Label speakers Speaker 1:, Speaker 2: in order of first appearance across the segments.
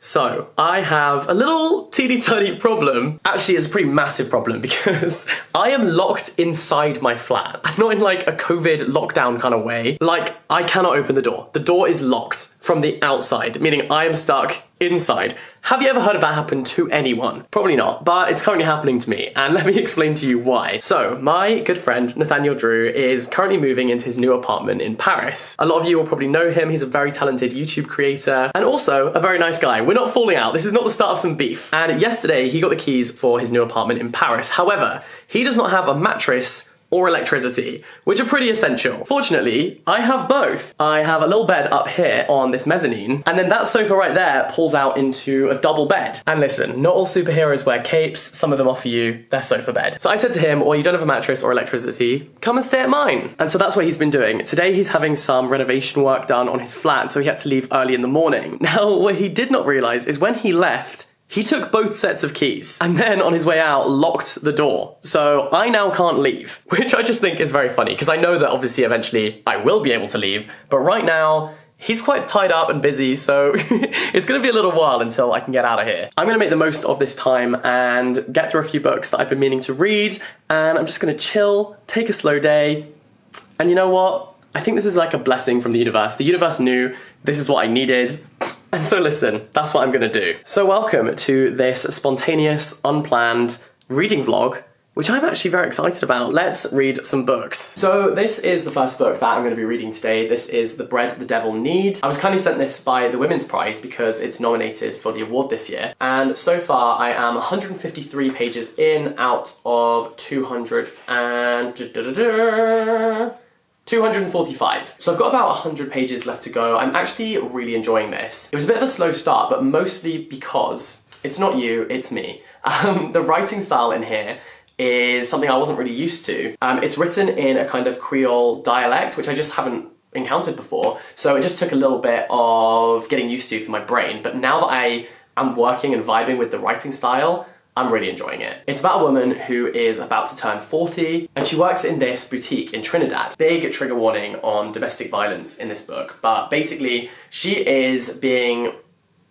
Speaker 1: So, I have a little teeny tiny problem. Actually, it's a pretty massive problem because I am locked inside my flat. I'm not in like a COVID lockdown kind of way. Like, I cannot open the door. The door is locked from the outside, meaning I am stuck inside. Have you ever heard of that happen to anyone? Probably not, but it's currently happening to me, and let me explain to you why. So, my good friend, Nathaniel Drew, is currently moving into his new apartment in Paris. A lot of you will probably know him. He's a very talented YouTube creator, and also a very nice guy. We're not falling out. This is not the start of some beef. And yesterday, he got the keys for his new apartment in Paris. However, he does not have a mattress or electricity, which are pretty essential. Fortunately, I have both. I have a little bed up here on this mezzanine, and then that sofa right there pulls out into a double bed. And listen, not all superheroes wear capes, some of them offer you their sofa bed. So I said to him, well, you don't have a mattress or electricity, come and stay at mine. And so that's what he's been doing. Today he's having some renovation work done on his flat, so he had to leave early in the morning. Now, what he did not realize is when he left, he took both sets of keys and then on his way out locked the door. So I now can't leave, which I just think is very funny because I know that obviously eventually I will be able to leave, but right now he's quite tied up and busy, so it's gonna be a little while until I can get out of here. I'm gonna make the most of this time and get through a few books that I've been meaning to read, and I'm just gonna chill, take a slow day, and you know what? I think this is like a blessing from the universe. The universe knew this is what I needed. And so listen, that's what I'm gonna do. So welcome to this spontaneous, unplanned reading vlog, which I'm actually very excited about. Let's read some books. So this is the first book that I'm gonna be reading today. This is The Bread the Devil Need. I was kindly sent this by the Women's Prize because it's nominated for the award this year. And so far I am 153 pages in out of 245. So I've got about 100 pages left to go. I'm actually really enjoying this. It was a bit of a slow start, but mostly because it's not you, it's me. The writing style in here is something I wasn't really used to. It's written in a kind of Creole dialect, which I just haven't encountered before. So it just took a little bit of getting used to for my brain. But now that I am working and vibing with the writing style, I'm really enjoying it. It's about a woman who is about to turn 40 and she works in this boutique in Trinidad. Big trigger warning on domestic violence in this book, but basically she is being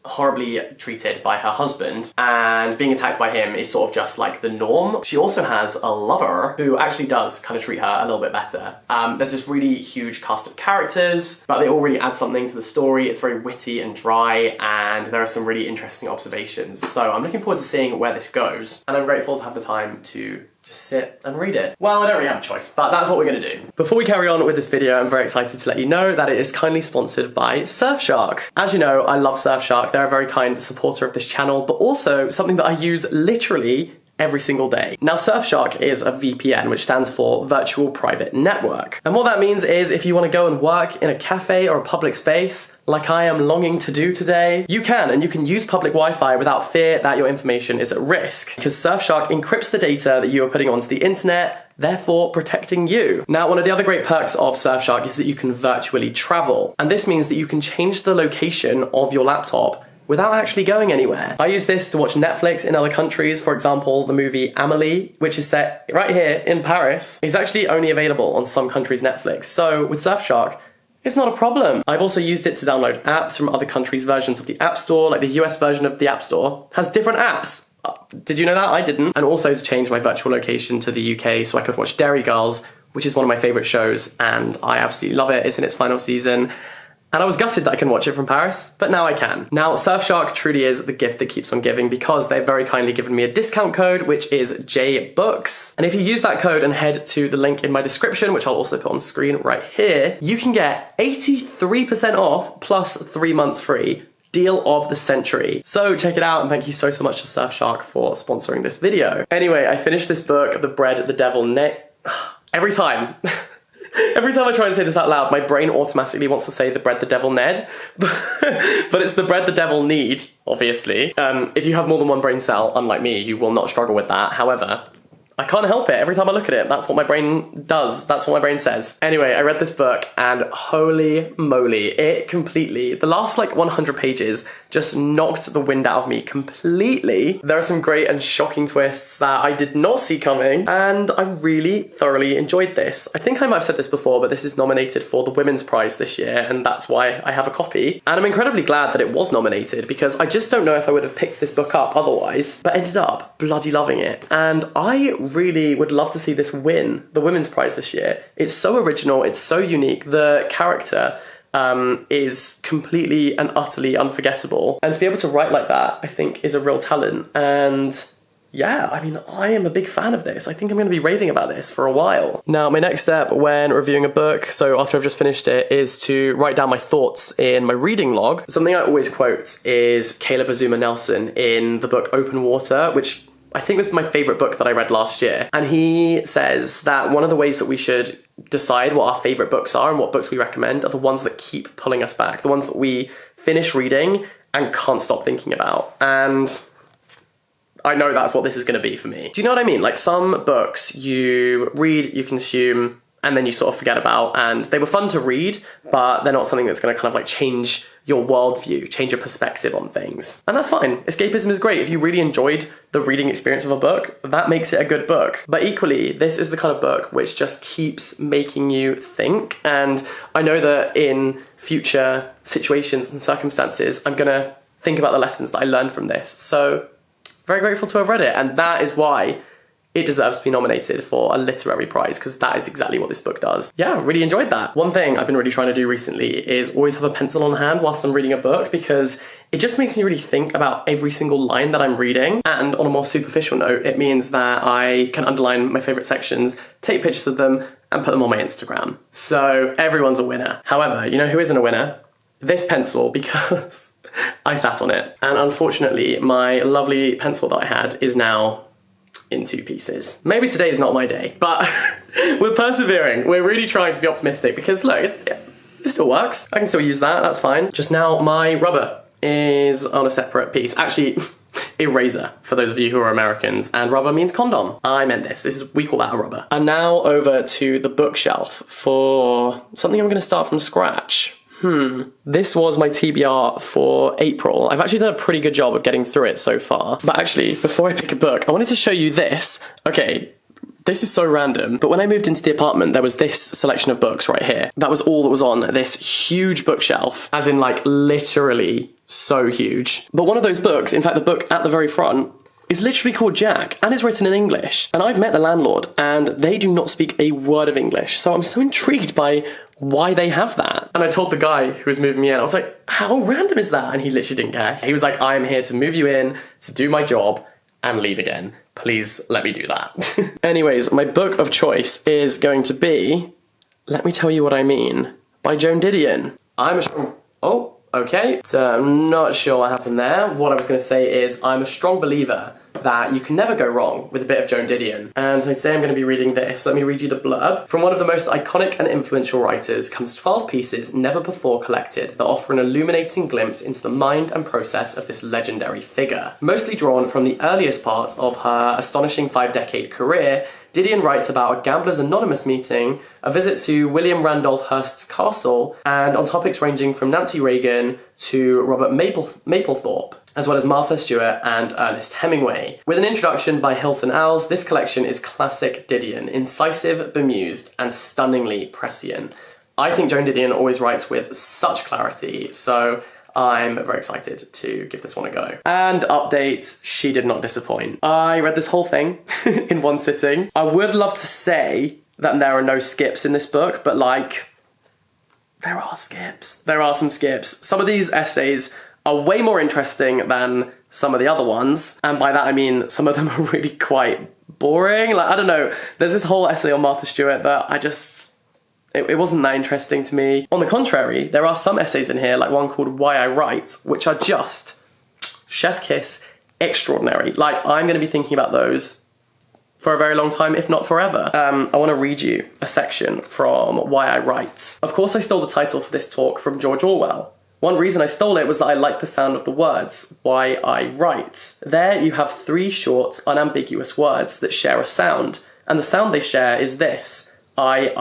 Speaker 1: horribly treated by her husband, and being attacked by him is sort of just like the norm. She also has a lover who actually does kind of treat her a little bit better. There's this really huge cast of characters, but they all really add something to the story. It's very witty and dry, and there are some really interesting observations. So I'm looking forward to seeing where this goes, and I'm grateful to have the time to just sit and read it. Well, I don't really have a choice, but that's what we're gonna do. Before we carry on with this video, I'm very excited to let you know that it is kindly sponsored by Surfshark. As you know, I love Surfshark. They're a very kind supporter of this channel, but also something that I use literally every single day. Now, Surfshark is a VPN, which stands for Virtual Private Network. And what that means is if you want to go and work in a cafe or a public space, like I am longing to do today, you can, and you can use public Wi-Fi without fear that your information is at risk, because Surfshark encrypts the data that you are putting onto the internet, therefore protecting you. Now, one of the other great perks of Surfshark is that you can virtually travel, and this means that you can change the location of your laptop without actually going anywhere. I use this to watch Netflix in other countries. For example, the movie Amelie, which is set right here in Paris, is actually only available on some countries' Netflix. So with Surfshark, it's not a problem. I've also used it to download apps from other countries' versions of the App Store, like the US version of the App Store has different apps. Did you know that? I didn't. And also to change my virtual location to the UK so I could watch Dairy Girls, which is one of my favorite shows, and I absolutely love it. It's in its final season. And I was gutted that I couldn't watch it from Paris, but now I can. Now, Surfshark truly is the gift that keeps on giving because they've very kindly given me a discount code, which is JBooks. And if you use that code and head to the link in my description, which I'll also put on screen right here, you can get 83% off plus 3 months free. Deal of the century. So check it out, and thank you so much to Surfshark for sponsoring this video. Anyway, I finished this book, The Bread the Devil Need. Every time I try to say this out loud, my brain automatically wants to say The Bread the Devil Ned, but it's The Bread the Devil Need, obviously. If you have more than one brain cell, unlike me, you will not struggle with that. However, I can't help it. Every time I look at it, that's what my brain does. That's what my brain says. Anyway, I read this book and holy moly, it completely, the last like 100 pages just knocked the wind out of me completely. There are some great and shocking twists that I did not see coming, and I really thoroughly enjoyed this. I think I might have said this before, but this is nominated for the Women's Prize this year, and that's why I have a copy. And I'm incredibly glad that it was nominated, because I just don't know if I would have picked this book up otherwise, but ended up bloody loving it. And I really would love to see this win the Women's Prize this year. It's so original, it's so unique. The character is completely and utterly unforgettable. And to be able to write like that, I think, is a real talent. And yeah, I mean, I am a big fan of this. I think I'm going to be raving about this for a while. Now, my next step when reviewing a book, so after I've just finished it, is to write down my thoughts in my reading log. Something I always quote is Caleb Azuma Nelson in the book Open Water, which I think was my favourite book that I read last year. And he says that one of the ways that we should decide what our favourite books are and what books we recommend are the ones that keep pulling us back, the ones that we finish reading and can't stop thinking about. And I know that's what this is going to be for me. Do you know what I mean? Like, some books you read, you consume, and then you sort of forget about, and they were fun to read, but they're not something that's going to kind of like change your worldview, change your perspective on things. And that's fine. Escapism is great. If you really enjoyed the reading experience of a book, that makes it a good book. But equally, this is the kind of book which just keeps making you think. And I know that in future situations and circumstances, I'm gonna think about the lessons that I learned from this. So, very grateful to have read it. And that is why it deserves to be nominated for a literary prize, because that is exactly what this book does. Yeah, really enjoyed that. One thing I've been really trying to do recently is always have a pencil on hand whilst I'm reading a book, because it just makes me really think about every single line that I'm reading. And on a more superficial note, it means that I can underline my favourite sections, take pictures of them, and put them on my Instagram. So everyone's a winner. However, you know who isn't a winner? This pencil, because I sat on it. And unfortunately, my lovely pencil that I had is now in 2 pieces. Maybe today's not my day, but we're persevering. We're really trying to be optimistic, because look, it still works. I can still use that, that's fine. Just now, my rubber is on a separate piece. Actually, eraser, for those of you who are Americans, and rubber means condom. I meant this. We call that a rubber. And now over to the bookshelf for something I'm gonna start from scratch. This was my TBR for April. I've actually done a pretty good job of getting through it so far. But actually, before I pick a book, I wanted to show you this. Okay, this is so random, but when I moved into the apartment, there was this selection of books right here. That was all that was on this huge bookshelf, as in like literally so huge. But one of those books, in fact the book at the very front, is literally called Jack and is written in English. And I've met the landlord and they do not speak a word of English. So I'm so intrigued by why they have that. And I told the guy who was moving me in, I was like, how random is that? And he literally didn't care. He was like, I am here to move you in, to do my job, and leave again. Please let me do that. Anyways, my book of choice is going to be Let Me Tell You What I Mean by Joan Didion. Okay, so I'm not sure what happened there. What I was going to say is I'm a strong believer that you can never go wrong with a bit of Joan Didion. And so today I'm going to be reading this. Let me read you the blurb. From one of the most iconic and influential writers comes 12 pieces never before collected that offer an illuminating glimpse into the mind and process of this legendary figure. Mostly drawn from the earliest part of her astonishing 5-decade career, Didion writes about a Gamblers Anonymous meeting, a visit to William Randolph Hearst's castle, and on topics ranging from Nancy Reagan to Robert Mapplethorpe, as well as Martha Stewart and Ernest Hemingway. With an introduction by Hilton Als, this collection is classic Didion, incisive, bemused, and stunningly prescient. I think Joan Didion always writes with such clarity, so I'm very excited to give this one a go. And update, she did not disappoint. I read this whole thing in one sitting. I would love to say that there are no skips in this book, but like, there are skips. There are some skips. Some of these essays are way more interesting than some of the other ones, and by that I mean some of them are really quite boring. Like, I don't know, there's this whole essay on Martha Stewart that it wasn't that interesting to me. On the contrary, there are some essays in here, like one called Why I Write, which are just chef kiss extraordinary. Like, I'm going to be thinking about those for a very long time, if not forever. I want to read you a section from Why I Write. Of course, I stole the title for this talk from George Orwell. One reason I stole it was that I liked the sound of the words, why I write. There you have 3 short, unambiguous words that share a sound, and the sound they share is this, I,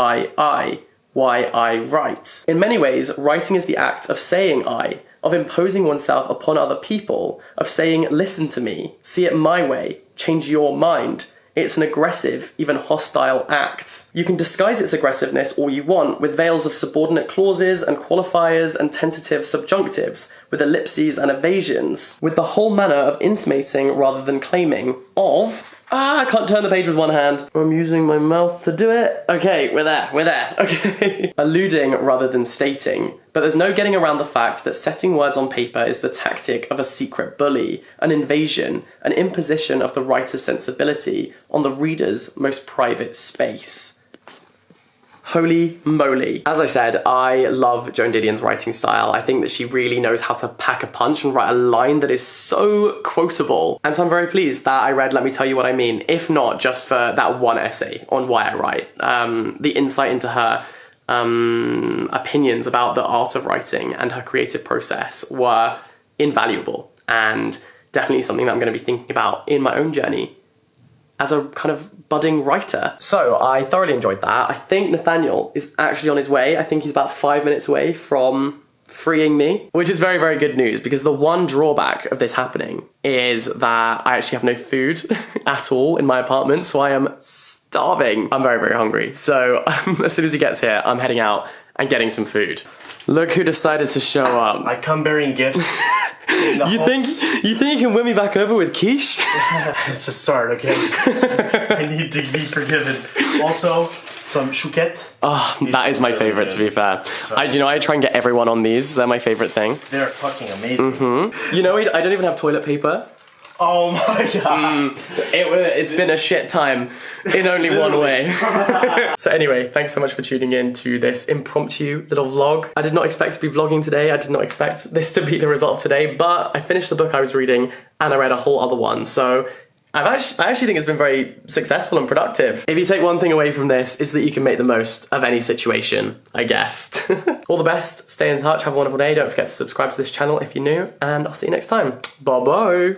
Speaker 1: why I write. In many ways, writing is the act of saying I, of imposing oneself upon other people, of saying, listen to me, see it my way, change your mind. It's an aggressive, even hostile act. You can disguise its aggressiveness all you want with veils of subordinate clauses and qualifiers and tentative subjunctives, with ellipses and evasions, with the whole manner of intimating rather than claiming, of... I can't turn the page with one hand. I'm using my mouth to do it. Okay, we're there, okay. Alluding rather than stating. But there's no getting around the fact that setting words on paper is the tactic of a secret bully, an invasion, an imposition of the writer's sensibility on the reader's most private space. Holy moly. As I said, I love Joan Didion's writing style. I think that she really knows how to pack a punch and write a line that is so quotable. And so I'm very pleased that I read Let Me Tell You What I Mean, if not just for that one essay on why I write. The insight into her opinions about the art of writing and her creative process were invaluable, and definitely something that I'm going to be thinking about in my own journey as a kind of budding writer. So I thoroughly enjoyed that. I think Nathaniel is actually on his way. I think he's about 5 minutes away from freeing me, which is very, very good news, because the one drawback of this happening is that I actually have no food at all in my apartment, so I am starving. I'm very, very hungry. So as soon as he gets here, I'm heading out and getting some food. Look who decided to show up.
Speaker 2: I come bearing gifts.
Speaker 1: You think you can win me back over with quiche?
Speaker 2: It's a start, okay? I need to be forgiven. Also, some chouquette.
Speaker 1: Oh, that is my favourite, to be fair.
Speaker 2: So,
Speaker 1: I try and get everyone on these. They're my favourite thing.
Speaker 2: They're fucking amazing.
Speaker 1: You know, I don't even have toilet paper.
Speaker 2: Oh my god.
Speaker 1: It's been a shit time in only one way. So anyway, thanks so much for tuning in to this impromptu little vlog. I did not expect to be vlogging today. I did not expect this to be the result of today, but I finished the book I was reading and I read a whole other one. So I actually think it's been very successful and productive. If you take one thing away from this, it's that you can make the most of any situation, I guess. All the best, stay in touch, have a wonderful day. Don't forget to subscribe to this channel if you're new, and I'll see you next time. Bye-bye.